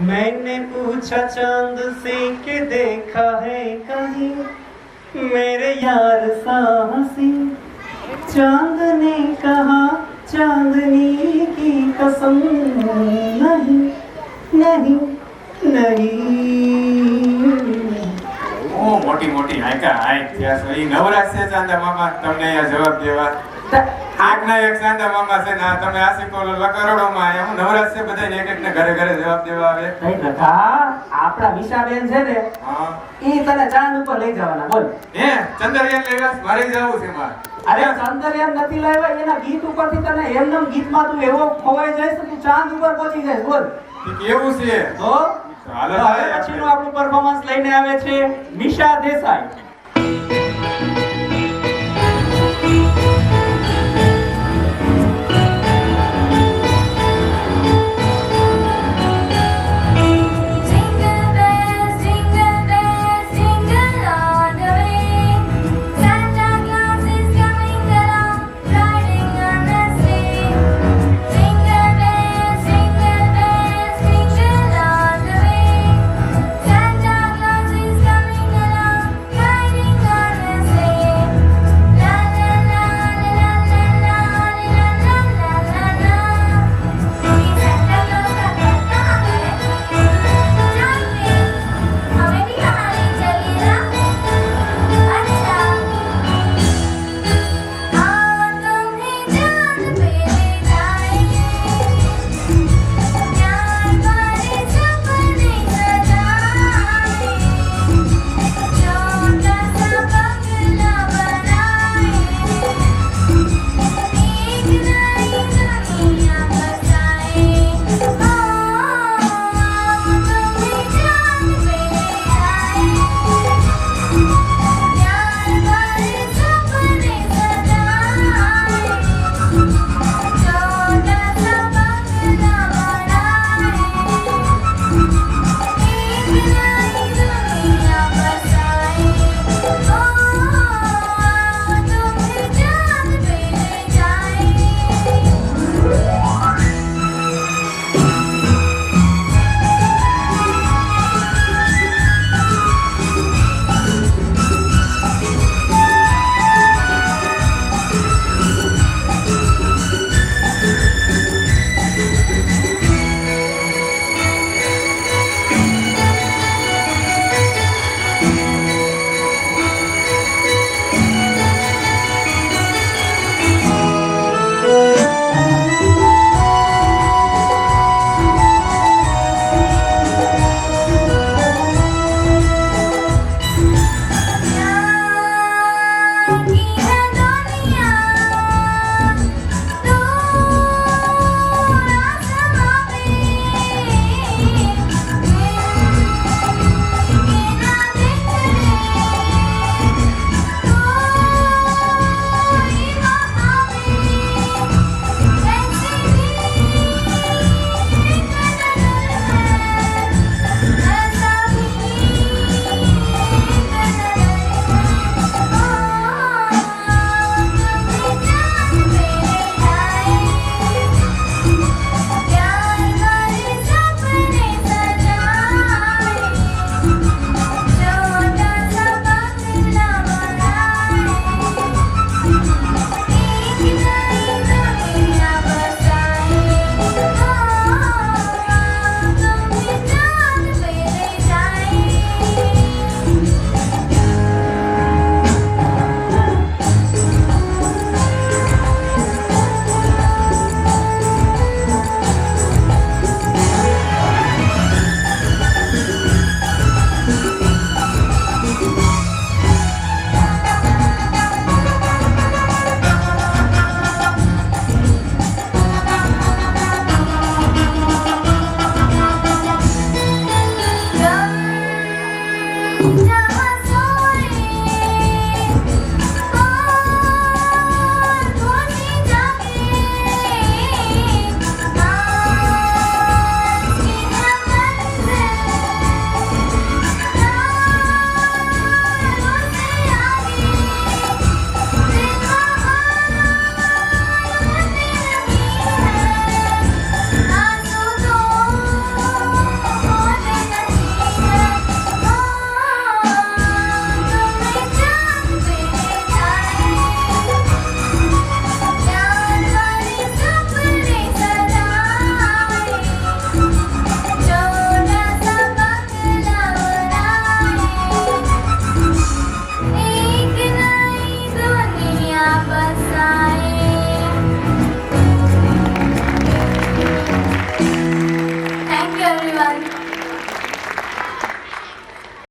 मैंने पूछा चांद से कि देखा है कहीं मेरे यार सा हंसी चांद ने कहा चांदनी की कसम नहीं नहीं नहीं। ઓ મોટી મોટી હાયકા હાય ત્યાં છે ઈ નવરાજ છે ચાંદા મામા તમને અહીંયા જવાબ દેવા આગના એક ચાંદા મામા છે ના તમે આશિકો લકરોડોમાં હું નવરાજ છે બધાને એક એકને ઘરે ઘરે જવાબ દેવા આવે નહીં નકા આપણા વિશાબેન છે ને હા ઈ તને ચાંદ ઉપર લઈ જવાના બોલ હે ચંદ્રયાન લેવા મારે જવું છે માર અરે ચંદ્રયાન નથી લાવ્યા એના ગીત ઉપરથી તને એમનેમ ગીતમાં તું એવો ખોવાઈ જઈશ કે તું ચાંદ ઉપર પહોંચી જઈશ બોલ ઈ કેવું છે તો હાલો હવે પછીનું આપણું પરફોર્મન્સ લઈને આવે છે નિશા દેસાઈ।